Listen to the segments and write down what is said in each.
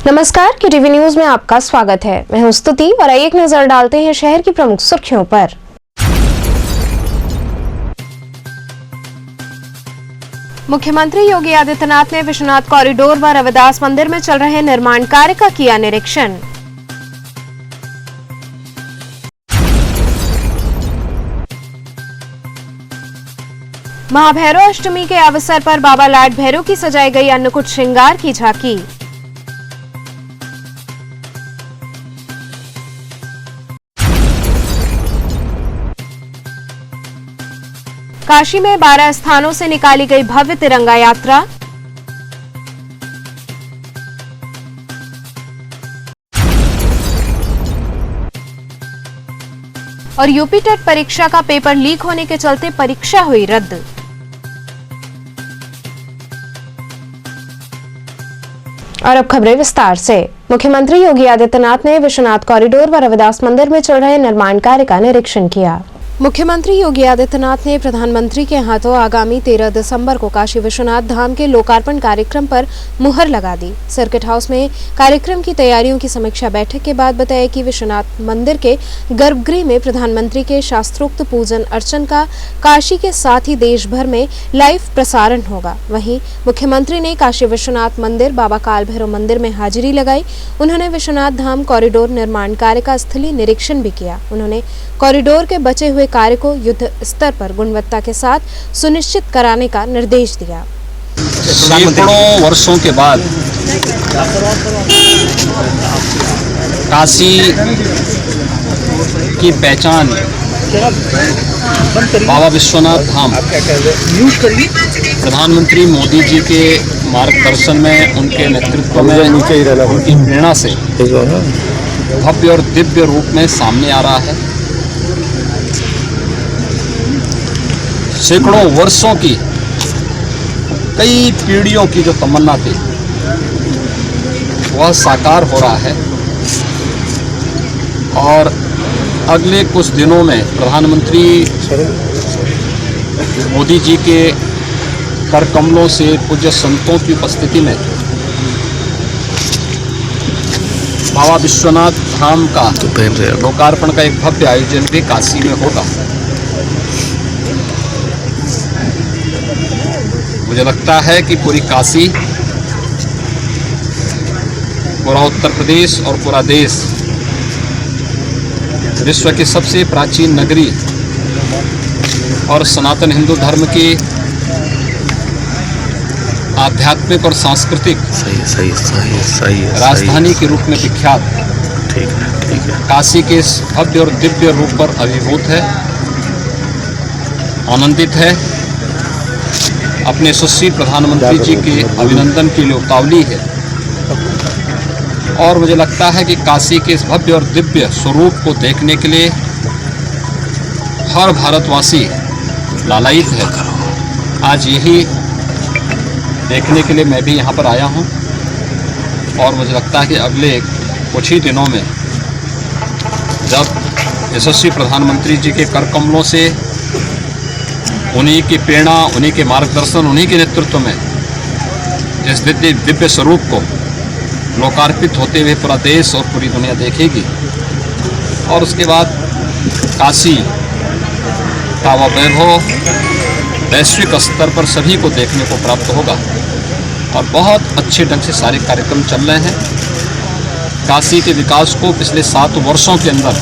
नमस्कार, QTV news में आपका स्वागत है। मैं हूं स्तुति और आइए एक नजर डालते हैं शहर की प्रमुख सुर्खियों पर। मुख्यमंत्री योगी आदित्यनाथ ने विश्वनाथ कॉरिडोर व रविदास मंदिर में चल रहे निर्माण कार्य का किया निरीक्षण। महाभैरव अष्टमी के अवसर पर बाबा लाड भैरव की सजाई गई अन्नकूट श्रृंगार की झांकी। काशी में 12 स्थानों से निकाली गई भव्य तिरंगा यात्रा। और यूपी टेट परीक्षा का पेपर लीक होने के चलते परीक्षा हुई रद्द। और अब खबरें विस्तार से। मुख्यमंत्री योगी आदित्यनाथ ने विश्वनाथ कॉरिडोर व रविदास मंदिर में चल रहे निर्माण कार्य का निरीक्षण किया। मुख्यमंत्री योगी आदित्यनाथ ने प्रधानमंत्री के हाथों आगामी 13 दिसंबर को काशी विश्वनाथ धाम के लोकार्पण कार्यक्रम पर मुहर लगा दी। सर्किट हाउस में कार्यक्रम की तैयारियों की समीक्षा बैठक के बाद बताया कि विश्वनाथ मंदिर के गर्भगृह में प्रधानमंत्री के शास्त्रोक्त पूजन अर्चन का काशी के साथ ही देश भर में लाइव प्रसारण होगा। वहीं मुख्यमंत्री ने काशी विश्वनाथ मंदिर, बाबा काल भैरव मंदिर में हाजिरी लगाई। उन्होंने विश्वनाथ धाम कॉरिडोर निर्माण कार्य का स्थलीय निरीक्षण भी किया। उन्होंने कॉरिडोर के बचे हुए कार्य को युद्ध स्तर पर गुणवत्ता के साथ सुनिश्चित कराने का निर्देश दिया। सैकड़ों वर्षों के बाद काशी की पहचान बाबा विश्वनाथ धाम प्रधानमंत्री मोदी जी के मार्गदर्शन में, उनके नेतृत्व में, उनकी प्रेरणा से भव्य और दिव्य रूप में सामने आ रहा है। सैकड़ों वर्षों की, कई पीढ़ियों की जो तमन्ना थी वह साकार हो रहा है और अगले कुछ दिनों में प्रधानमंत्री मोदी जी के कर कमलों से पूज्य संतों की उपस्थिति में बाबा विश्वनाथ धाम का लोकार्पण का एक भव्य आयोजन भी काशी में होगा। मुझे लगता है कि पूरी काशी, पूरा उत्तर प्रदेश और पूरा देश विश्व की सबसे प्राचीन नगरी और सनातन हिंदू धर्म की आध्यात्मिक और सांस्कृतिक राजधानी के रूप में विख्यात काशी के इस भव्य और दिव्य रूप पर अभिभूत है, आनंदित है, अपने यशस्वी प्रधानमंत्री जी के अभिनंदन के लिए उतावली है। और मुझे लगता है कि काशी के इस भव्य और दिव्य स्वरूप को देखने के लिए हर भारतवासी लालायित है। आज यही देखने के लिए मैं भी यहाँ पर आया हूँ और मुझे लगता है कि अगले कुछ ही दिनों में जब यशस्वी प्रधानमंत्री जी के कर कमलों से, उन्हीं की प्रेरणा, उन्हीं के मार्गदर्शन, उन्हीं के नेतृत्व में इस दिव्य स्वरूप को लोकार्पित होते हुए पूरा देश और पूरी दुनिया देखेगी और उसके बाद काशी का वह वैभव वैश्विक स्तर पर सभी को देखने को प्राप्त होगा। और बहुत अच्छे ढंग से सारे कार्यक्रम चल रहे हैं। काशी के विकास को पिछले 7 वर्षों के अंदर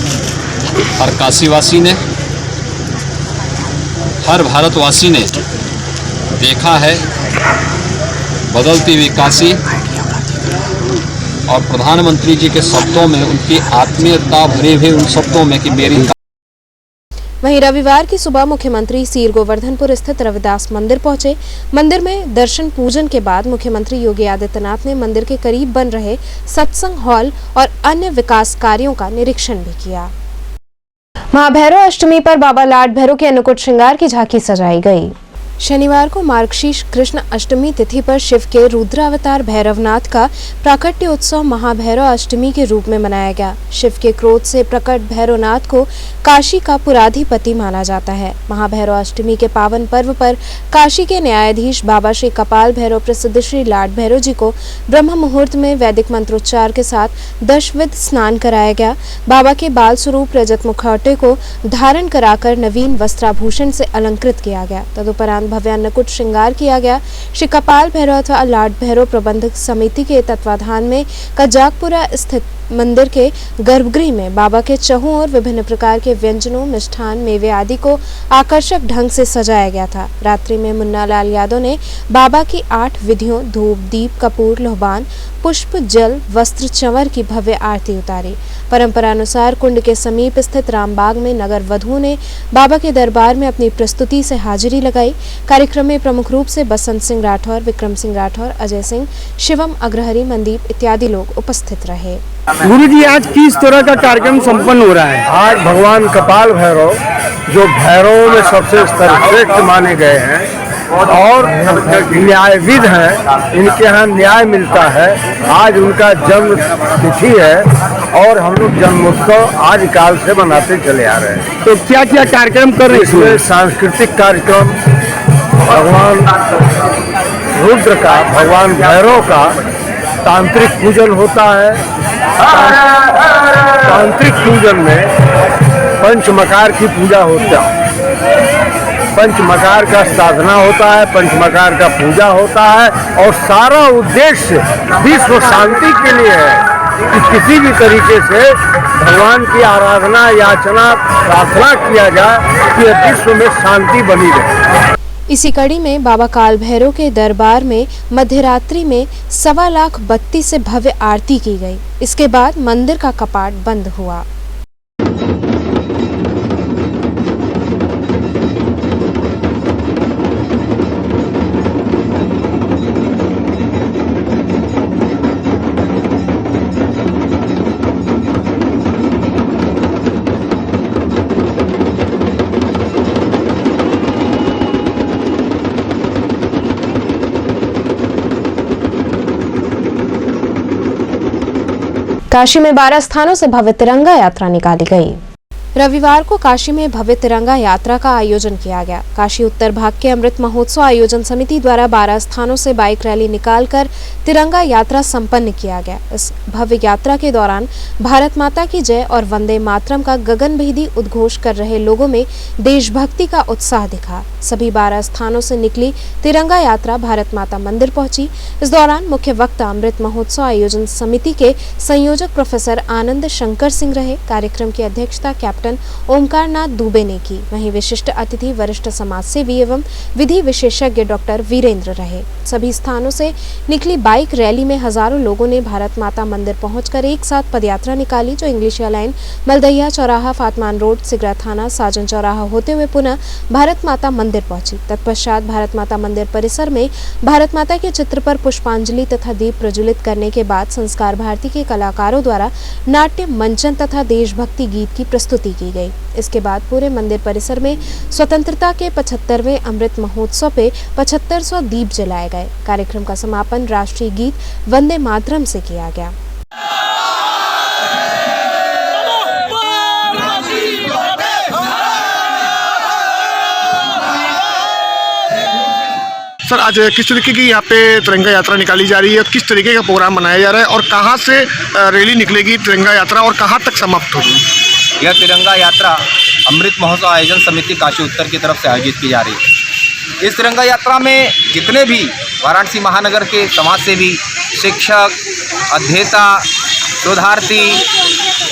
हर काशीवासी ने, हर भारतवासी ने देखा है। बदलती हुई काशी और प्रधानमंत्री जी के शब्दों में, उनकी आत्मीयता भरे हुए उन शब्दों में कि मेरी। वहीं रविवार की सुबह मुख्यमंत्री सीर गोवर्धनपुर स्थित रविदास मंदिर पहुंचे। मंदिर में दर्शन पूजन के बाद मुख्यमंत्री योगी आदित्यनाथ ने मंदिर के करीब बन रहे सत्संग हॉल और अन्य विकास कार्यों का निरीक्षण भी किया। महाभैरव अष्टमी पर बाबा लाड भैरव के अन्नकूट श्रृंगार की झांकी सजाई गई। शनिवार को मार्गशीर्ष कृष्ण अष्टमी तिथि पर शिव के रुद्रावतार भैरवनाथ का प्राकट्य उत्सव महाभैरव अष्टमी के रूप में मनाया गया। शिव के क्रोध से प्रकट भैरवनाथ को काशी का पुराधिपति माना जाता है। महाभैरव अष्टमी के पावन पर्व पर काशी के न्यायाधीश बाबा श्री कपाल भैरव प्रसिद्ध श्री लाड भैरव जी को ब्रह्म मुहूर्त में वैदिक मंत्रोच्चार के साथ दशविध स्नान कराया गया। बाबा के बाल स्वरूप रजत मुखौटे को धारण कराकर नवीन वस्त्राभूषण से अलंकृत किया गया। तदुपरांत भव्य अन्नकूट श्रृंगार किया गया। श्री कपाल भैरव अथवा लाड भैरव प्रबंधक समिति के तत्वाधान में कजाकपुरा स्थित मंदिर के गर्भगृह में बाबा के चहुं ओर विभिन्न प्रकार के व्यंजनों, मिष्ठान, मेवे आदि को आकर्षक ढंग से सजाया गया था। रात्रि में मुन्ना लाल यादव ने बाबा की 8 विधियों धूप, दीप, कपूर, लोहबान, पुष्प, जल, वस्त्र, चंवर की भव्य आरती उतारी। परंपरानुसार कुंड के समीप स्थित रामबाग में नगर वधुओं ने बाबा के दरबार में अपनी प्रस्तुति से हाजिरी लगाई। कार्यक्रम में प्रमुख रूप से बसंत सिंह राठौर, विक्रम सिंह राठौर, अजय सिंह, शिवम अग्रहरी, मनदीप इत्यादि लोग उपस्थित रहे। गुरु जी, आज किस तरह का कार्यक्रम संपन्न हो रहा है? आज भगवान कपाल भैरव जो भैरव में सबसे सर्वश्रेष्ठ माने गए हैं और न्यायविद हैं, इनके यहाँ न्याय मिलता है। आज उनका जन्म तिथि है और हम लोग जन्मोत्सव आज काल से मनाते चले आ रहे हैं। तो क्या क्या कार्यक्रम कर रहे हैं इसमें सांस्कृतिक कार्यक्रम, भगवान रुद्र का, भगवान भैरव का तांत्रिक पूजन होता है। तांत्रिक पूजन में पंचमकार की पूजा होता है, पंचमकार का साधना होता है, पंचमकार का पूजा होता है और सारा उद्देश्य विश्व शांति के लिए है कि किसी भी तरीके से भगवान की आराधना, याचना, प्रार्थना किया जाए कि विश्व में शांति बनी रहे। इसी कड़ी में बाबा काल भैरव के दरबार में मध्यरात्रि में 1,32,32 से भव्य आरती की गई। इसके बाद मंदिर का कपाट बंद हुआ। काशी में 12 स्थानों से भव्य तिरंगा यात्रा निकाली गई। रविवार को काशी में भव्य तिरंगा यात्रा का आयोजन किया गया। काशी उत्तर भाग के अमृत महोत्सव आयोजन समिति द्वारा 12 स्थानों से बाइक रैली निकालकर तिरंगा यात्रा संपन्न किया गया। इस भव्य यात्रा के दौरान भारत माता की जय और वंदे मातरम का गगनभेदी उद्घोष कर रहे लोगों में देशभक्ति का उत्साह दिखा। सभी 12 स्थानों से निकली तिरंगा यात्रा भारत माता मंदिर पहुंची। इस दौरान मुख्य वक्ता अमृत महोत्सव आयोजन समिति के संयोजक प्रोफेसर आनंद शंकर सिंह रहे। कार्यक्रम की अध्यक्षता कैप्टन ओमकार नाथ दुबे ने की। वहीं विशिष्ट अतिथि वरिष्ठ समाजसेवी एवं विधि विशेषज्ञ डॉक्टर वीरेंद्र रहे। सभी स्थानों से निकली बाइक रैली में हजारों लोगों ने भारत माता मंदिर पहुंचकर एक साथ पदयात्रा निकाली, जो इंग्लिशिया लाइन, मलदहिया चौराहा, फातमान रोड, सिगरा थाना, साजन चौराहा होते हुए पुनः भारत माता मंदिर पहुंची। तत्पश्चात भारत माता मंदिर परिसर में भारत माता के चित्र पर पुष्पांजलि तथा दीप प्रज्वलित करने के बाद संस्कार भारती के कलाकारों द्वारा नाट्य मंचन तथा देशभक्ति गीत की प्रस्तुति की गई। इसके बाद पूरे मंदिर परिसर में स्वतंत्रता के 75वें अमृत महोत्सव पे 7500 दीप जलाए गए। कार्यक्रम का समापन राष्ट्रीय गीत वंदे मातरम से किया गया। सर, आज किस तरीके की यहाँ पे तिरंगा यात्रा निकाली जा रही है, किस तरीके का प्रोग्राम बनाया जा रहा है और कहाँ से रैली निकलेगी तिरंगा यात्रा और कहाँ तक समाप्त होगी? यह तिरंगा यात्रा अमृत महोत्सव आयोजन समिति काशी उत्तर की तरफ से आयोजित की जा रही है। इस तिरंगा यात्रा में जितने भी वाराणसी महानगर के समाजसेवी, शिक्षक, अध्येता, शोधार्थी,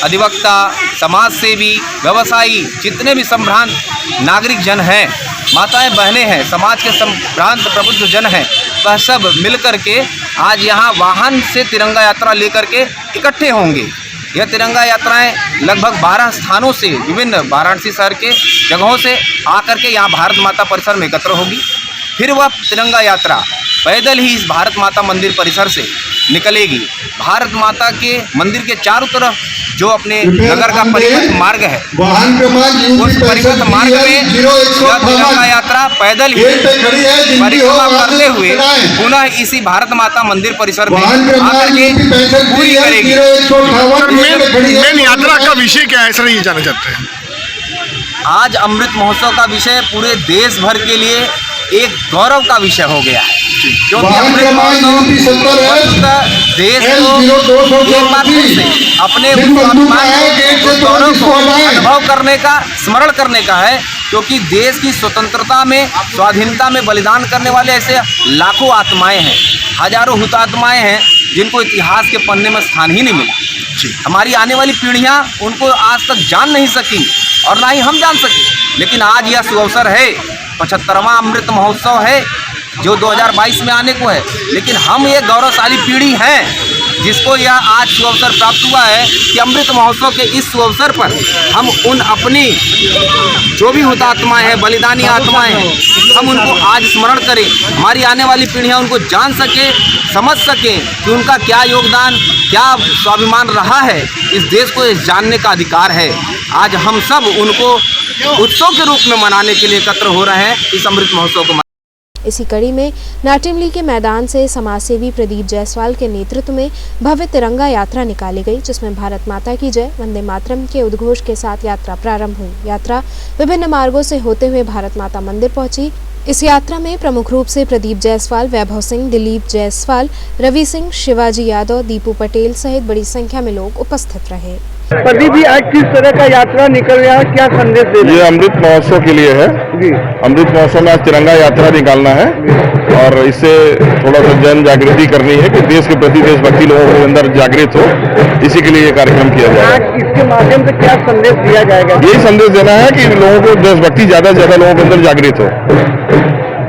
अधिवक्ता, समाजसेवी, व्यवसायी, जितने भी संभ्रांत नागरिक जन हैं, माताएं बहनें हैं, समाज के संभ्रांत प्रबुद्ध जन हैं, वह सब मिलकर के आज यहाँ वाहन से तिरंगा यात्रा लेकर के इकट्ठे होंगे। यह तिरंगा यात्राएं लगभग 12 स्थानों से, विभिन्न वाराणसी शहर के जगहों से आकर के यहाँ भारत माता परिसर में एकत्र होगी। फिर वह तिरंगा यात्रा पैदल ही इस भारत माता मंदिर परिसर से निकलेगी। भारत माता के मंदिर के चारों तरफ जो अपने नगर का परिवहन मार्ग है, उस परिवहन मार्ग में यह तिरंगा यात्रा पैदल ही परिक्रमा करते हुए पुनः इसी भारत माता मंदिर परिसर में आकर के पूरी करेगी। मेन यात्रा का विषय क्या है सर, ये जानना चाहते हैं। आज अमृत महोत्सव का विषय पूरे देश भर के लिए एक गौरव का विषय हो गया है, क्योंकि अमृत महोत्सव देश को एक बार फिर से अपने गौरव को अनुभव करने का, स्मरण करने का है, क्योंकि देश की स्वतंत्रता में, स्वाधीनता में बलिदान करने वाले ऐसे लाखों आत्माएं हैं, हजारों हुतात्माएं हैं जिनको इतिहास के पन्ने में स्थान ही नहीं मिला। हमारी आने वाली पीढ़ियां उनको आज तक जान नहीं सकी और ना ही हम जान सके, लेकिन आज यह सुअवसर है, 75वां अमृत महोत्सव है जो 2022 में आने को है, लेकिन हम ये गौरवशाली पीढ़ी हैं जिसको यह आज सुअवसर प्राप्त हुआ है कि अमृत महोत्सव के इस सुअवसर पर हम उन अपनी जो भी हुतात्माएं हैं, बलिदानी आत्माएं हैं, हम उनको आज स्मरण करें, हमारी आने वाली पीढ़ियां उनको जान सके, समझ सकें कि उनका क्या योगदान, क्या स्वाभिमान रहा है। इस देश को इस जानने का अधिकार है। आज हम सब उनको उत्सव के रूप में मनाने के लिए एकत्र हो रहे हैं इस अमृत महोत्सव को। इसी कड़ी में नाटिमली के मैदान से समाजसेवी प्रदीप जायसवाल के नेतृत्व में भव्य तिरंगा यात्रा निकाली गई, जिसमें भारत माता की जय, वंदे मातरम के उद्घोष के साथ यात्रा प्रारंभ हुई। यात्रा विभिन्न मार्गों से होते हुए भारत माता मंदिर पहुंची। इस यात्रा में प्रमुख रूप से प्रदीप जायसवाल, वैभव सिंह, दिलीप जायसवाल, रवि सिंह, शिवाजी यादव, दीपू पटेल सहित बड़ी संख्या में लोग उपस्थित रहे। प्रदीप जी, आज किस तरह का यात्रा निकल रहा है, क्या संदेश दे रहे हैं? ये अमृत महोत्सव के लिए है जी। अमृत महोत्सव में आज तिरंगा यात्रा निकालना है और इससे थोड़ा सा जन जागृति करनी है कि देश के प्रति देशभक्ति लोगों के अंदर जागृत हो, इसी के लिए ये कार्यक्रम किया जाएगा। इसके माध्यम से क्या संदेश दिया जाएगा? यही संदेश देना है कि लोगों को देशभक्ति ज्यादा से ज्यादा लोगों के अंदर जागृत हो।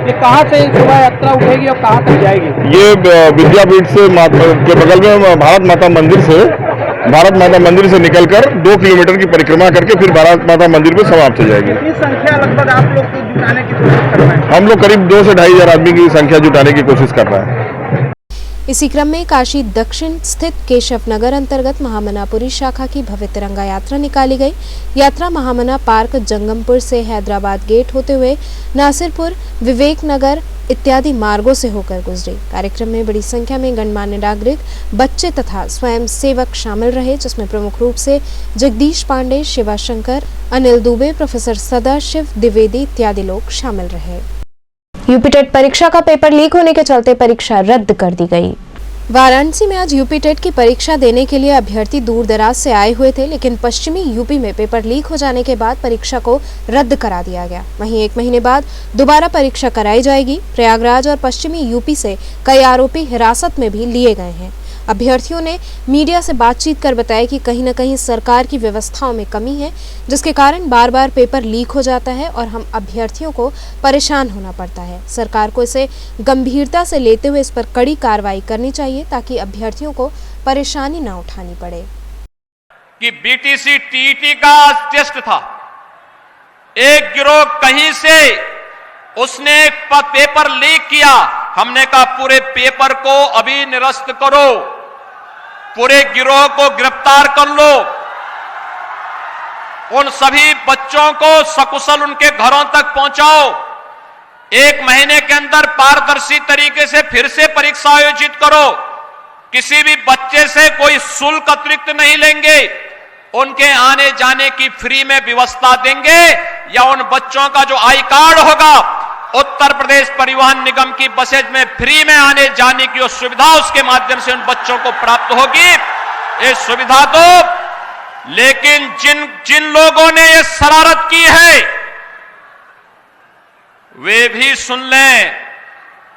ये कहाँ से शोभा यात्रा उठेगी और कहाँ तक जाएगी? ये विद्यापीठ से के बगल में भारत माता मंदिर से निकलकर 2 किलोमीटर की परिक्रमा करके फिर भारत माता मंदिर में समाप्त हो जाएगी। कितनी संख्या लगभग आप लोग को जुटाने की कोशिश कर रहे हैं? हम लोग करीब 2 से 2.5 हजार आदमी की संख्या जुटाने की कोशिश कर रहे हैं। इसी क्रम में काशी दक्षिण स्थित केशव नगर अंतर्गत महामनापुरी शाखा की भव्य तिरंगा यात्रा निकाली गई। यात्रा महामना पार्क, जंगमपुर से हैदराबाद गेट होते हुए नासिरपुर, विवेक नगर इत्यादि मार्गों से होकर गुजरी। कार्यक्रम में बड़ी संख्या में गणमान्य नागरिक, बच्चे तथा स्वयं सेवक शामिल रहे, जिसमें प्रमुख रूप से जगदीश पांडे, शिवाशंकर, अनिल दुबे, प्रोफेसर सदाशिव द्विवेदी इत्यादि लोग शामिल रहे। यूपी टेट परीक्षा का पेपर लीक होने के चलते परीक्षा रद्द कर दी गई। वाराणसी में आज यूपी टेट की परीक्षा देने के लिए अभ्यर्थी दूर दराज से आए हुए थे, लेकिन पश्चिमी यूपी में पेपर लीक हो जाने के बाद परीक्षा को रद्द करा दिया गया। वहीं 1 महीने बाद दोबारा परीक्षा कराई जाएगी। प्रयागराज और पश्चिमी यूपी से कई आरोपी हिरासत में भी लिए गए हैं। अभ्यर्थियों ने मीडिया से बातचीत कर बताया कि कहीं न कहीं सरकार की व्यवस्थाओं में कमी है, जिसके कारण बार बार पेपर लीक हो जाता है और हम अभ्यर्थियों को परेशान होना पड़ता है। सरकार को इसे गंभीरता से लेते हुए इस पर कड़ी कार्रवाई करनी चाहिए ताकि अभ्यर्थियों को परेशानी न उठानी पड़े। कि बीटीसी टीईटी का टेस्ट था, एक गिरोह कहीं से उसने पेपर लीक किया। हमने कहा पूरे पेपर को अभी निरस्त करो, पूरे गिरोह को गिरफ्तार कर लो, उन सभी बच्चों को सकुशल उनके घरों तक पहुंचाओ। 1 महीने के अंदर पारदर्शी तरीके से फिर से परीक्षा आयोजित करो। किसी भी बच्चे से कोई शुल्क अतिरिक्त नहीं लेंगे, उनके आने जाने की फ्री में व्यवस्था देंगे, या उन बच्चों का जो आई कार्ड होगा उत्तर प्रदेश परिवहन निगम की बसेज में फ्री में आने जाने की जो सुविधा उसके माध्यम से उन बच्चों को प्राप्त होगी, ये सुविधा दो। लेकिन जिन लोगों ने ये शरारत की है वे भी सुन लें,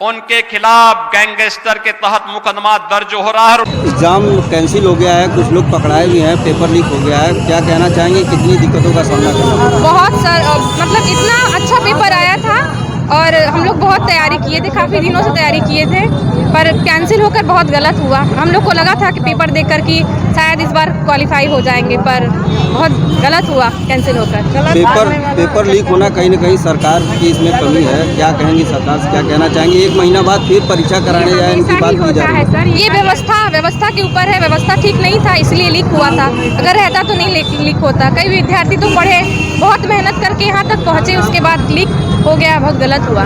उनके खिलाफ गैंगस्टर के तहत मुकदमा दर्ज हो रहा है। एग्जाम कैंसिल हो गया है, कुछ लोग पकड़ाए भी हैं, पेपर लीक हो गया है, क्या कहना चाहेंगे, कितनी दिक्कतों का सामना करना? बहुत सर, मतलब इतना अच्छा पेपर आया था और हम लोग बहुत तैयारी किए थे, काफ़ी दिनों से तैयारी किए थे, पर कैंसिल होकर बहुत गलत हुआ। हम लोग को लगा था कि पेपर देखकर कि शायद इस बार क्वालिफाई हो जाएंगे, पर बहुत गलत हुआ कैंसिल होकर। पेपर लीक होना कहीं न कहीं सरकार की इसमें कमी है। क्या कहेंगी, सरकार से क्या कहना चाहेंगे? 1 महीना बाद फिर परीक्षा कराने जाए, इनकी बात की जा रही है। सर, ये व्यवस्था के ऊपर है, व्यवस्था ठीक नहीं था इसलिए लीक हुआ था। अगर रहता तो नहीं लीक होता। कई विद्यार्थी तो पढ़े, बहुत मेहनत करके यहाँ तक पहुँचे, उसके बाद लीक हो गया, बहुत गलत हुआ।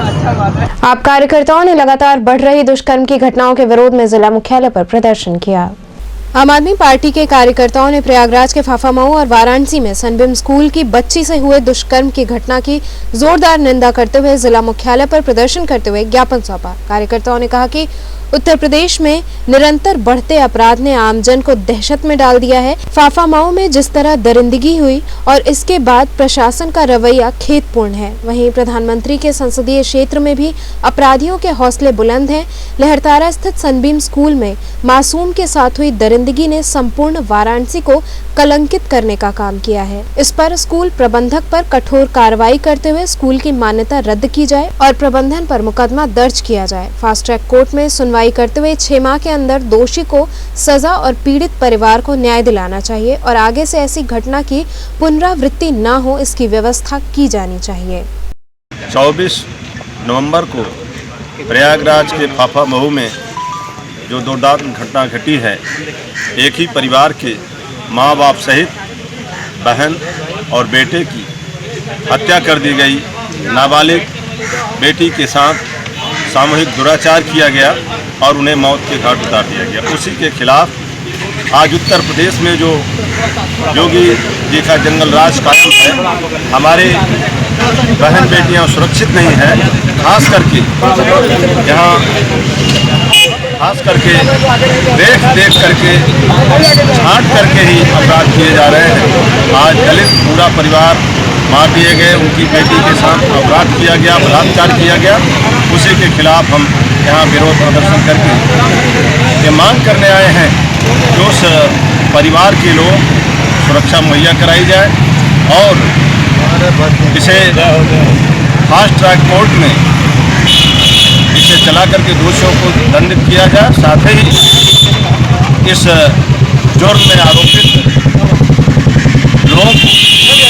आप कार्यकर्ताओं ने लगातार बढ़ रही दुष्कर्म की घटनाओं के विरोध में जिला मुख्यालय पर प्रदर्शन किया। आम आदमी पार्टी के कार्यकर्ताओं ने प्रयागराज के फाफामऊ और वाराणसी में सनबिम स्कूल की बच्ची से हुए दुष्कर्म की घटना की जोरदार निंदा करते हुए जिला मुख्यालय पर प्रदर्शन करते हुए ज्ञापन सौंपा। कार्यकर्ताओं ने कहा कि उत्तर प्रदेश में निरंतर बढ़ते अपराध ने आमजन को दहशत में डाल दिया है। फाफामऊ में जिस तरह दरिंदगी हुई और इसके बाद प्रशासन का रवैया खेदपूर्ण है, वहीं प्रधानमंत्री के संसदीय क्षेत्र में भी अपराधियों के हौसले बुलंद हैं। लहरतारा स्थित सनबीम स्कूल में मासूम के साथ हुई दरिंदगी ने संपूर्ण वाराणसी को कलंकित करने का काम किया है। इस पर स्कूल प्रबंधक पर कठोर कार्रवाई करते हुए स्कूल की मान्यता रद्द की जाए और प्रबंधन पर मुकदमा दर्ज किया जाए। फास्ट ट्रैक कोर्ट में सुनवाई करते हुए 6 माह के अंदर दोषी को सजा और पीड़ित परिवार को न्याय दिलाना चाहिए और आगे से ऐसी घटना की पुनरावृत्ति न हो, इसकी व्यवस्था की जानी चाहिए। 24 नवंबर को प्रयागराज के फाफामऊ में जो दर्दनाक घटना घटी है, एक ही परिवार के माँ बाप सहित बहन और बेटे की हत्या कर दी गई। नाबालिग बेटी के साथ सामूहिक दुराचार किया गया और उन्हें मौत के घाट उतार दिया गया। उसी के खिलाफ आज उत्तर प्रदेश में जो योगी जी का जंगल राज कायम है, हमारे बहन बेटियां सुरक्षित नहीं हैं। खास करके यहाँ देख करके छांट करके ही अपराध किए जा रहे हैं। आज दलित पूरा परिवार मार दिए गए, उनकी बेटी के साथ अपराध किया गया, बलात्कार किया गया। उसी के खिलाफ हम यहाँ विरोध प्रदर्शन करके ये मांग करने आए हैं कि उस परिवार के लोग सुरक्षा मुहैया कराई जाए और इसे फास्ट ट्रैक कोर्ट में इसे चला करके दोषियों को दंडित किया जाए। साथ ही इस जुर्म में आरोपित लोगों को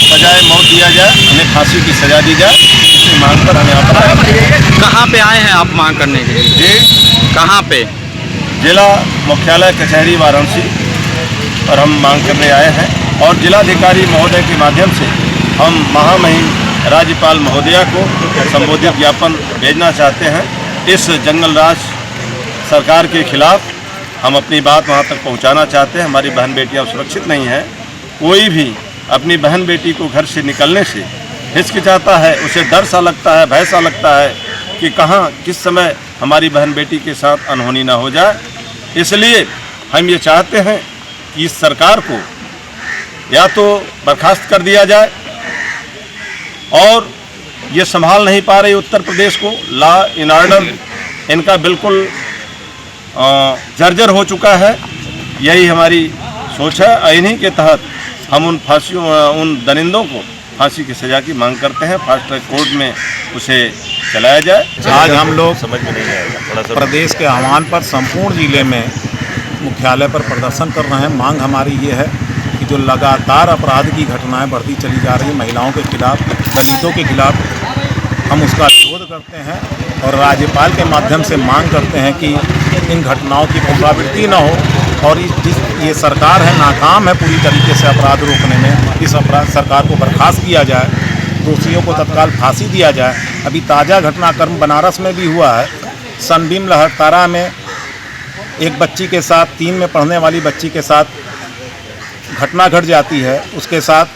सजाए मौत दिया जाए, उन्हें फांसी की सजा दी जाए। इसी मांग पर हम यहाँ पर आए। कहाँ पे आए हैं आप मांग करने के लिए? जी, कहाँ पे? जिला मुख्यालय कचहरी वाराणसी पर हम मांग करने आए हैं और जिलाधिकारी महोदय के माध्यम से हम महामहिम राज्यपाल महोदया को संबोधित ज्ञापन भेजना चाहते हैं। इस जंगल राज सरकार के खिलाफ हम अपनी बात वहां तक पहुंचाना चाहते हैं। हमारी बहन बेटियां सुरक्षित नहीं हैं। कोई भी अपनी बहन बेटी को घर से निकलने से हिचकिचाता है, उसे डर सा लगता है, भय सा लगता है कि कहाँ किस समय हमारी बहन बेटी के साथ अनहोनी ना हो जाए। इसलिए हम ये चाहते हैं कि इस सरकार को या तो बर्खास्त कर दिया जाए और ये संभाल नहीं पा रही उत्तर प्रदेश को। लॉ इन ऑर्डर इनका बिल्कुल जर्जर हो चुका है। यही हमारी सोच है। इन्हीं के तहत हम उन दरिंदों को फांसी की सज़ा की मांग करते हैं। फास्ट ट्रैक कोर्ट में उसे चलाया जाए। आज हम लोग समझ में नहीं आएगा प्रदेश के आह्वान पर संपूर्ण जिले में मुख्यालय पर प्रदर्शन कर रहे हैं। मांग हमारी ये है कि जो लगातार अपराध की घटनाएं बढ़ती चली जा रही है, महिलाओं के खिलाफ, दलितों के खिलाफ, हम उसका विरोध करते हैं और राज्यपाल के माध्यम से मांग करते हैं कि इन घटनाओं की पुनरावृत्ति न हो और ये सरकार है नाकाम है पूरी तरीके से अपराध रोकने में। इस अपराध सरकार को बर्खास्त किया जाए, दोषियों को तत्काल फांसी दिया जाए। अभी ताज़ा घटनाक्रम बनारस में भी हुआ है। सनबीम लहरतारा में एक बच्ची के साथ, 3 में पढ़ने वाली बच्ची के साथ घटना घट जाती है, उसके साथ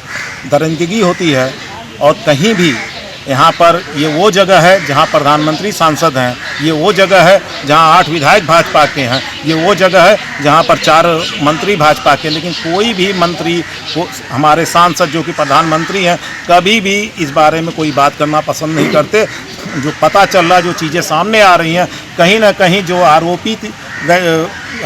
दरिंदगी होती है। और कहीं भी यहाँ पर ये वो जगह है जहाँ प्रधानमंत्री सांसद हैं, ये वो जगह है जहाँ 8 विधायक भाजपा के हैं, ये वो जगह है जहाँ पर 4 मंत्री भाजपा के, लेकिन कोई भी मंत्री हमारे सांसद जो कि प्रधानमंत्री हैं कभी भी इस बारे में कोई बात करना पसंद नहीं करते। जो पता चल रहा, जो चीज़ें सामने आ रही हैं, कहीं ना कहीं जो आरोपित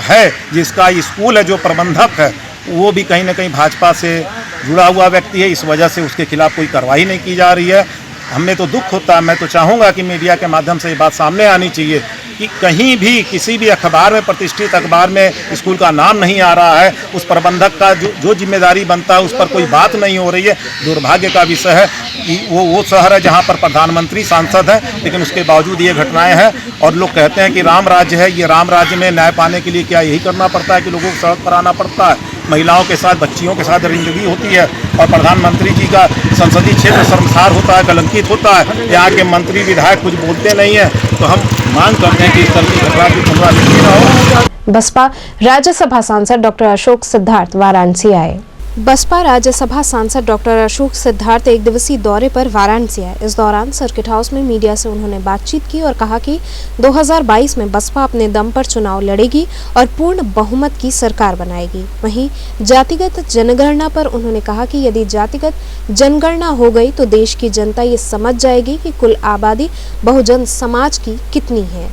है जिसका स्कूल है, जो प्रबंधक है, वो भी कहीं ना कहीं भाजपा से जुड़ा हुआ व्यक्ति है। इस वजह से उसके खिलाफ कोई कार्रवाई नहीं की जा रही है हमें तो दुख होता है। मैं तो चाहूँगा कि मीडिया के माध्यम से ये बात सामने आनी चाहिए कि कहीं भी किसी भी अखबार में, प्रतिष्ठित अखबार में स्कूल का नाम नहीं आ रहा है, उस प्रबंधक का जो जिम्मेदारी बनता है उस पर कोई बात नहीं हो रही है। दुर्भाग्य का विषय है कि वो शहर है जहाँ पर प्रधानमंत्री सांसद है, लेकिन उसके बावजूद ये घटनाएं हैं। और लोग कहते हैं कि राम राज्य है, ये राम राज्य में न्याय पाने के लिए क्या यही करना पड़ता है कि लोगों को सड़क पर आना पड़ता है? महिलाओं के साथ, बच्चियों के साथ दरिंदगी होती है और प्रधानमंत्री जी का संसदीय क्षेत्र शर्मसार होता है, कलंकित होता है। यहाँ के मंत्री विधायक कुछ बोलते नहीं है, तो हम मांग करते हैं कि इस तरह की घटना की पुनरावृत्ति न हो। बसपा राज्यसभा सांसद डॉक्टर अशोक सिद्धार्थ वाराणसी आए। बसपा राज्यसभा सांसद डॉक्टर अशोक सिद्धार्थ एक दिवसीय दौरे पर वाराणसी आए। इस दौरान सर्किट हाउस में मीडिया से उन्होंने बातचीत की और कहा कि 2022 में बसपा अपने दम पर चुनाव लड़ेगी और पूर्ण बहुमत की सरकार बनाएगी। वहीं जातिगत जनगणना पर उन्होंने कहा कि यदि जातिगत जनगणना हो गई तो देश की जनता ये समझ जाएगी कि कुल आबादी बहुजन समाज की कितनी है।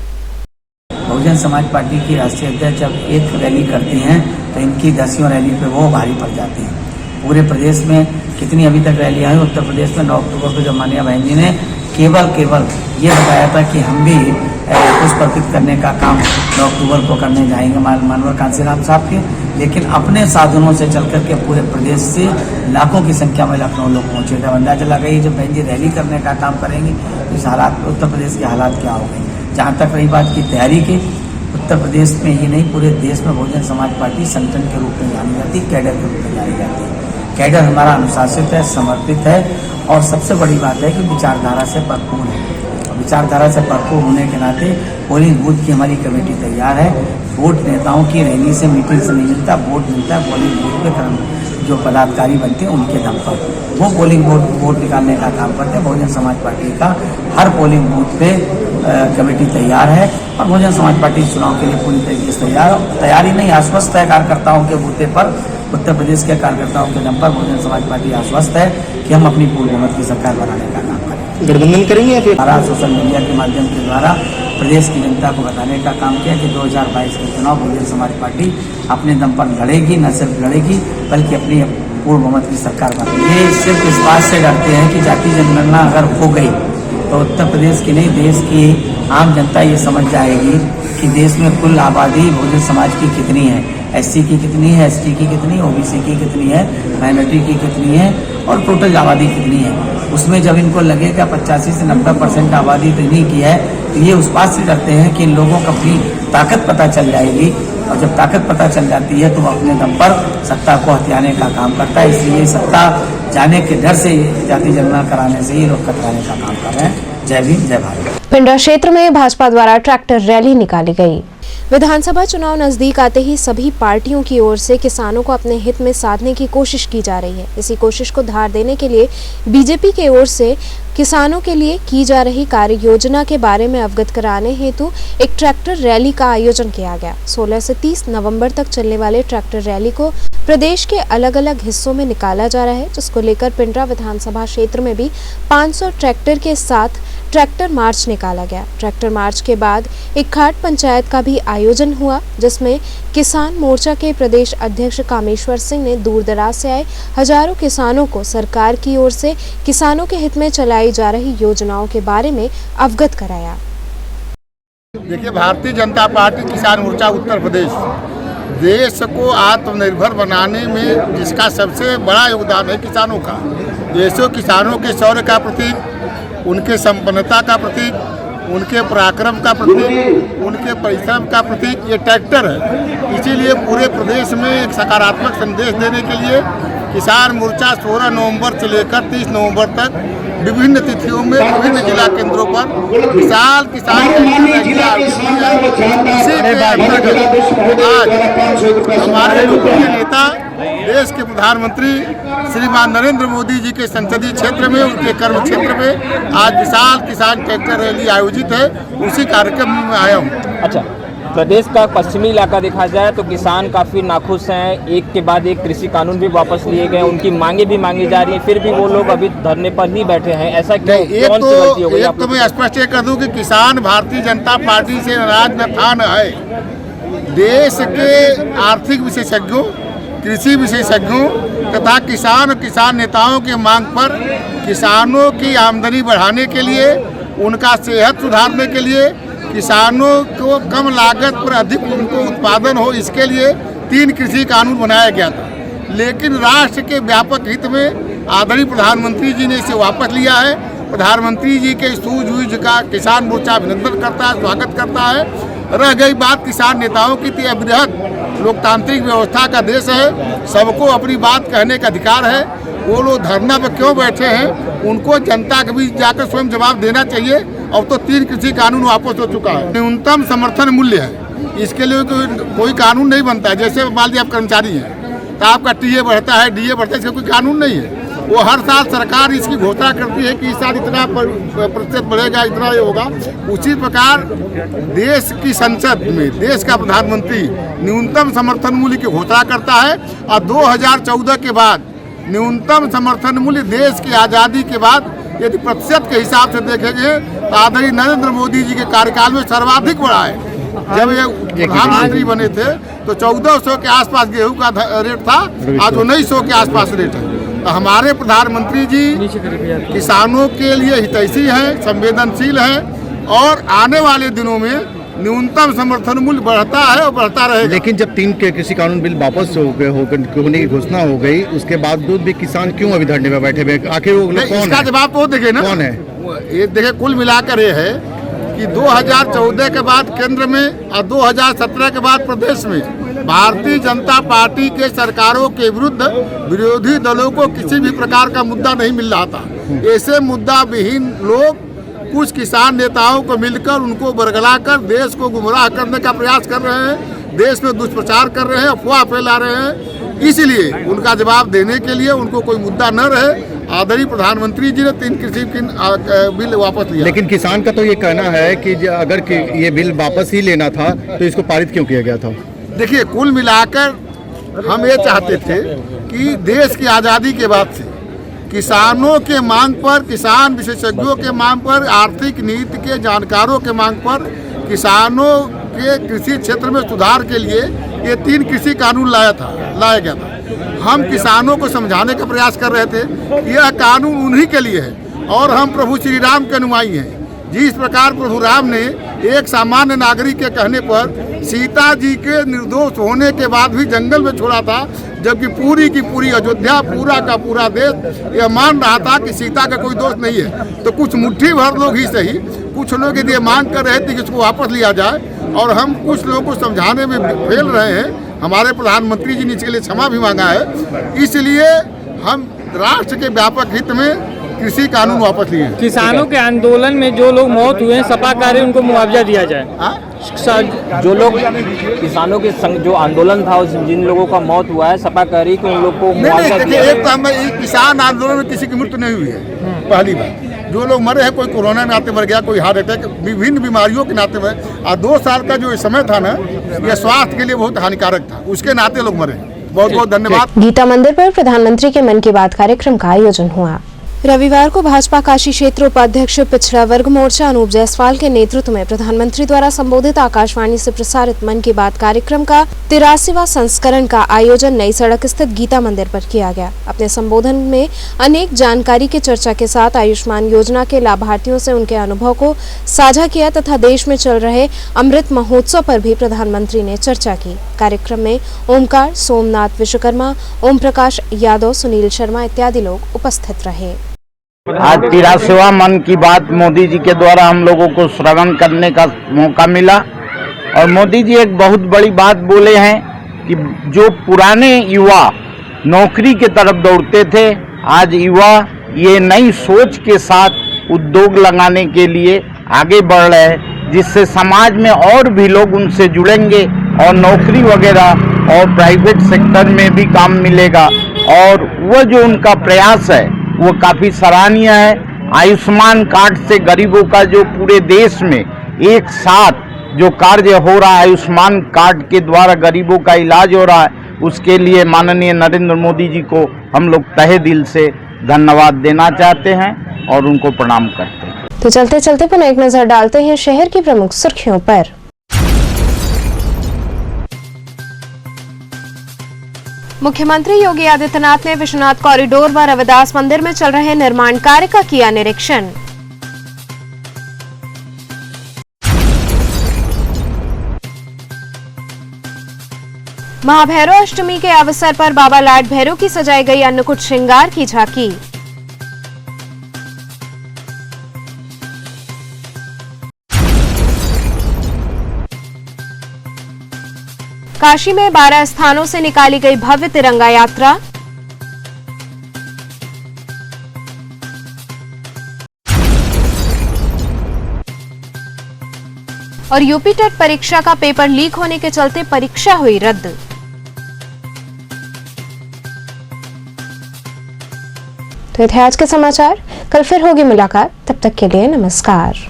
बहुजन समाज पार्टी की राष्ट्रीय अध्यक्ष जब एक रैली करती हैं तो इनकी 10वीं रैली पे वो भारी पड़ जाती हैं। पूरे प्रदेश में कितनी अभी तक रैलियां हुई? उत्तर प्रदेश में 9 अक्टूबर को जब माननीय बहन जी ने केवल ये बताया था कि हम भी पुष्प अर्पित करने का काम 9 अक्टूबर को करने जाएंगे मानवर कांसीराम साहब के, लेकिन अपने साधनों से चल करके पूरे प्रदेश से लाखों की संख्या में लखनऊ लोग पहुंचे थे। अंदाजा लगाइए जब बहन जी रैली करने का काम करेंगे तो इस हालात उत्तर प्रदेश के हालात क्या होंगे। जहाँ तक रही बात की तैयारी की, उत्तर प्रदेश में ही नहीं पूरे देश में बहुजन समाज पार्टी संगठन के रूप में जानी जाती है, कैडर के रूप में जानी जाती है। कैडर हमारा अनुशासित है, समर्पित है और सबसे बड़ी बात है कि विचारधारा से भरपूर है। विचारधारा से भरपूर होने के नाते पोलिंग बूथ की हमारी कमेटी तैयार है। वोट नेताओं की रैली से, मीटिंग से नहीं मिलता, वोट मिलता है पोलिंग बूथ पे जो पदाधिकारी बनते हैं उनके दम पर। वो पोलिंग वोट निकालने का काम करते हैं। बहुजन समाज पार्टी का हर पोलिंग बूथ पे कमेटी तैयार है और बहुजन समाज पार्टी चुनाव के लिए पूरी तरीके से तैयारी नहीं, आश्वस्त है कार्यकर्ताओं के बूते पर। उत्तर प्रदेश के कार्यकर्ताओं के दम पर बहुजन समाज पार्टी आश्वस्त है कि हम अपनी पूर्ण बहुमत की सरकार बनाने का काम करें। गठबंधन करेंगे या फिर सोशल मीडिया के माध्यम के द्वारा प्रदेश की जनता को बताने का काम किया कि 2022 के चुनाव बहुजन समाज पार्टी अपने दम पर लड़ेगी, न सिर्फ लड़ेगी बल्कि अपनी पूर्ण बहुमत की सरकार बनाएगी। ये सिर्फ इस बात से डरते हैं कि जाति जनगणना अगर हो गई तो उत्तर प्रदेश की नहीं देश की आम जनता ये समझ जाएगी कि देश में कुल आबादी बहुजन समाज की कितनी है, एससी की कितनी है, एसटी की कितनी है, ओबीसी की कितनी है, माइनॉरिटी की कितनी है और टोटल आबादी कितनी है। उसमें जब इनको लगेगा 85 से 90% आबादी इतनी की है तो ये उस बात से डरते हैं कि इन लोगों को अपनी ताकत पता चल जाएगी और जब ताकत पता चल जाती है तो वो अपने दम पर सत्ता को हथियाने का काम करता है। इसलिए सत्ता जाने के डर से जाति जनगणना कराने से ये लोग कतराने का काम कर रहे हैं। जय भीम, जय भारत। पिंडरा क्षेत्र में भाजपा द्वारा ट्रैक्टर रैली निकाली गई। विधानसभा चुनाव नजदीक आते ही सभी पार्टियों की ओर से किसानों को अपने हित में साधने की कोशिश की जा रही है। इसी कोशिश को धार देने के लिए बीजेपी की ओर से किसानों के लिए की जा रही कार्य योजना के बारे में अवगत कराने हेतु एक ट्रैक्टर रैली का आयोजन किया गया। 16 से 30 नवंबर तक चलने वाले ट्रैक्टर रैली को प्रदेश के अलग अलग हिस्सों में निकाला जा रहा है, जिसको लेकर पिंडरा विधानसभा क्षेत्र में भी 500 ट्रैक्टर के साथ ट्रैक्टर मार्च निकाला गया। ट्रैक्टर मार्च के बाद एक खाट पंचायत का भी आयोजन हुआ, जिसमें किसान मोर्चा के प्रदेश अध्यक्ष कामेश्वर सिंह ने दूर दराज से आए हजारों किसानों को सरकार की ओर से किसानों के हित में चलाई जा रही योजनाओं के बारे में अवगत कराया। देखिए, भारतीय जनता पार्टी किसान मोर्चा उत्तर प्रदेश देश को आत्मनिर्भर बनाने में जिसका सबसे बड़ा योगदान है किसानों का। देशों किसानों के शौर्य का प्रतीक, उनके संपन्नता का प्रतीक, उनके पराक्रम का प्रतीक, उनके परिश्रम का प्रतीक ये ट्रैक्टर है। इसीलिए पूरे प्रदेश में एक सकारात्मक संदेश देने के लिए किसान मोर्चा 16 नवंबर से लेकर 30 नवंबर तक विभिन्न तिथियों में विभिन्न जिला केंद्रों पर विशाल किसान आज हमारे लोकप्रिय नेता देश के प्रधानमंत्री श्रीमान नरेंद्र मोदी जी के संसदीय क्षेत्र में, उनके कर्म क्षेत्र में आज विशाल किसान ट्रैक्टर रैली आयोजित है। उसी कार्यक्रम में आया हूँ। अच्छा, प्रदेश का पश्चिमी इलाका देखा जाए तो किसान काफ़ी नाखुश हैं। एक के बाद एक कृषि कानून भी वापस लिए गए, उनकी मांगे भी मांगी जा रही हैं, फिर भी वो लोग अभी धरने पर ही बैठे हैं। ऐसा क्यों? कौन सी गलती हो गई? एक तो मैं स्पष्ट ये कर दूं कि किसान भारतीय जनता पार्टी से नाराज न था न है। देश के आर्थिक विशेषज्ञों कृषि विशेषज्ञों तथा किसान और किसान नेताओं की मांग पर किसानों की आमदनी बढ़ाने के लिए, उनका सेहत सुधारने के लिए, किसानों को कम लागत पर अधिक उनको उत्पादन हो, इसके लिए 3 कृषि कानून बनाया गया था। लेकिन राष्ट्र के व्यापक हित में आदरणीय प्रधानमंत्री जी ने इसे वापस लिया है। प्रधानमंत्री जी के सूझबूझ का किसान मोर्चा अभिनंदन करता है, स्वागत करता है। रह गई बात किसान नेताओं की, तो यह बृहद लोकतांत्रिक व्यवस्था का देश है, सबको अपनी बात कहने का अधिकार है। वो लोग धरना पर क्यों बैठे हैं, उनको जनता के बीच जाकर स्वयं जवाब देना चाहिए। अब तो 3 कृषि कानून वापस हो चुका है। न्यूनतम समर्थन मूल्य है, इसके लिए कोई कानून नहीं बनता है। जैसे मान लीजिए आप कर्मचारी हैं तो आपका टीए बढ़ता है, डीए बढ़ता है, इसका कोई कानून नहीं है। वो हर साल सरकार इसकी घोषणा करती है कि इस साल इतना प्रतिशत बढ़ेगा, इतना ये होगा। उसी प्रकार देश की संसद में देश का प्रधानमंत्री न्यूनतम समर्थन मूल्य की घोषणा करता है। और 2014 के बाद न्यूनतम समर्थन मूल्य देश की आज़ादी के बाद यदि प्रतिशत के हिसाब से देखेंगे तो आदरणीय नरेंद्र मोदी जी के कार्यकाल में सर्वाधिक बढ़ा है। जब ये प्रधानमंत्री बने थे तो 1400 के आसपास गेहूं का रेट था, आज 1900 के आसपास रेट है। तो हमारे प्रधानमंत्री जी किसानों के लिए हितैषी हैं, संवेदनशील हैं और आने वाले दिनों में न्यूनतम समर्थन मूल्य बढ़ता है और बढ़ता रहेगा। लेकिन जब 3 के कृषि कानून बिल वापस होने की घोषणा हो गई, उसके बावजूद भी किसान क्यों अभी धरने में बैठे हुए? आखिर वो लोग कौन है? इसका जवाब तो देखे ना, कौन है ये देखे। कुल मिलाकर ये है कि 2014 के बाद केंद्र में और 2017 के बाद प्रदेश में भारतीय जनता पार्टी के सरकारों के विरुद्ध विरोधी दलों को किसी भी प्रकार का मुद्दा नहीं मिल रहा था। ऐसे मुद्दा विहीन लोग कुछ किसान नेताओं को मिलकर उनको बरगलाकर देश को गुमराह करने का प्रयास कर रहे हैं, देश में दुष्प्रचार कर रहे हैं, अफवाह फैला रहे हैं। इसलिए उनका जवाब देने के लिए उनको कोई मुद्दा न रहे, आदरणीय प्रधानमंत्री जी ने 3 कृषि बिल वापस लिया। लेकिन किसान का तो ये कहना है कि अगर ये बिल वापस ही लेना था तो इसको पारित क्यों किया गया था? देखिए, कुल मिलाकर हम ये चाहते थे कि देश की आज़ादी के बाद से किसानों के मांग पर, किसान विशेषज्ञों के मांग पर, आर्थिक नीति के जानकारों के मांग पर किसानों के कृषि क्षेत्र में सुधार के लिए ये 3 कृषि कानून लाया गया था। हम किसानों को समझाने का प्रयास कर रहे थे कि यह कानून उन्हीं के लिए है और हम प्रभु श्री राम के अनुयायी हैं। जिस प्रकार प्रभु राम ने एक सामान्य नागरिक के कहने पर सीता जी के निर्दोष होने के बाद भी जंगल में छोड़ा था, जबकि पूरी की पूरी अयोध्या, पूरा का पूरा देश यह मान रहा था कि सीता का कोई दोष नहीं है। तो कुछ मुट्ठी भर लोग ही सही, कुछ लोग ये मांग कर रहे थे कि इसको वापस लिया जाए और हम कुछ लोगों को समझाने में फेल रहे हैं। हमारे प्रधानमंत्री जी ने इसके लिए क्षमा भी मांगा है। इसलिए हम राष्ट्र के व्यापक हित में कृषि कानून वापस लिए। किसानों के आंदोलन में जो लोग मौत हुए हैं, सपा कार्य उनको मुआवजा दिया जाए। जो लोग किसानों के संग जो आंदोलन था, जिन लोगों का मौत हुआ है, सपा कार्य को उन लोग को मुआवजा दिया जाए। एक तो किसान आंदोलन में किसी की मृत्यु नहीं हुई है, पहली बात। जो लोग मरे हैं, कोई कोरोना के नाते मर गया, कोई हार्ट अटैक, विभिन्न बीमारियों के नाते मरे। और 2 साल का जो समय था ना, यह स्वास्थ्य के लिए बहुत हानिकारक था, उसके नाते लोग मरे। बहुत बहुत धन्यवाद। गीता मंदिर पर प्रधानमंत्री के मन की बात कार्यक्रम का आयोजन हुआ। रविवार को भाजपा काशी क्षेत्र उपाध्यक्ष पिछड़ा वर्ग मोर्चा अनूप जायसवाल के नेतृत्व में प्रधानमंत्री द्वारा संबोधित आकाशवाणी से प्रसारित मन की बात कार्यक्रम का 83वां संस्करण का आयोजन नई सड़क स्थित गीता मंदिर पर किया गया। अपने संबोधन में अनेक जानकारी की चर्चा के साथ आयुष्मान योजना के लाभार्थियों से उनके अनुभव को साझा किया तथा देश में चल रहे अमृत महोत्सव पर भी प्रधानमंत्री ने चर्चा की। कार्यक्रम में ओमकार, सोमनाथ विश्वकर्मा, ओम प्रकाश यादव, सुनील शर्मा इत्यादि लोग उपस्थित रहे। आज 83वां मन की बात मोदी जी के द्वारा हम लोगों को श्रवण करने का मौका मिला और मोदी जी एक बहुत बड़ी बात बोले हैं कि जो पुराने युवा नौकरी के तरफ दौड़ते थे, आज युवा ये नई सोच के साथ उद्योग लगाने के लिए आगे बढ़ रहे हैं, जिससे समाज में और भी लोग उनसे जुड़ेंगे और नौकरी वगैरह और प्राइवेट सेक्टर में भी काम मिलेगा। और वो जो उनका प्रयास है वो काफ़ी सराहनीय है। आयुष्मान कार्ड से गरीबों का जो पूरे देश में एक साथ जो कार्य हो रहा है, आयुष्मान कार्ड के द्वारा गरीबों का इलाज हो रहा है, उसके लिए माननीय नरेंद्र मोदी जी को हम लोग तहे दिल से धन्यवाद देना चाहते हैं और उनको प्रणाम करते हैं। तो चलते चलते पुनः एक नजर डालते हैं शहर की प्रमुख सुर्खियों पर। मुख्यमंत्री योगी आदित्यनाथ ने विश्वनाथ कॉरिडोर व रविदास मंदिर में चल रहे निर्माण कार्य का किया निरीक्षण। महाभैरव अष्टमी के अवसर पर बाबा लाड भैरव की सजाई गई अन्नकूट श्रृंगार की झांकी। काशी में 12 स्थानों से निकाली गई भव्य तिरंगा यात्रा। और यूपी टेट परीक्षा का पेपर लीक होने के चलते परीक्षा हुई रद्द। तो ये थे आज के समाचार। कल फिर होगी मुलाकात, तब तक के लिए नमस्कार।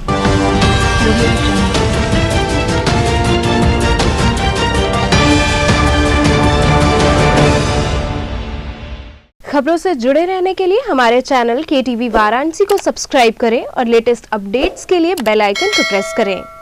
खबरों से जुड़े रहने के लिए हमारे चैनल KTV वाराणसी को सब्सक्राइब करें और लेटेस्ट अपडेट्स के लिए बेल आइकन को प्रेस करें।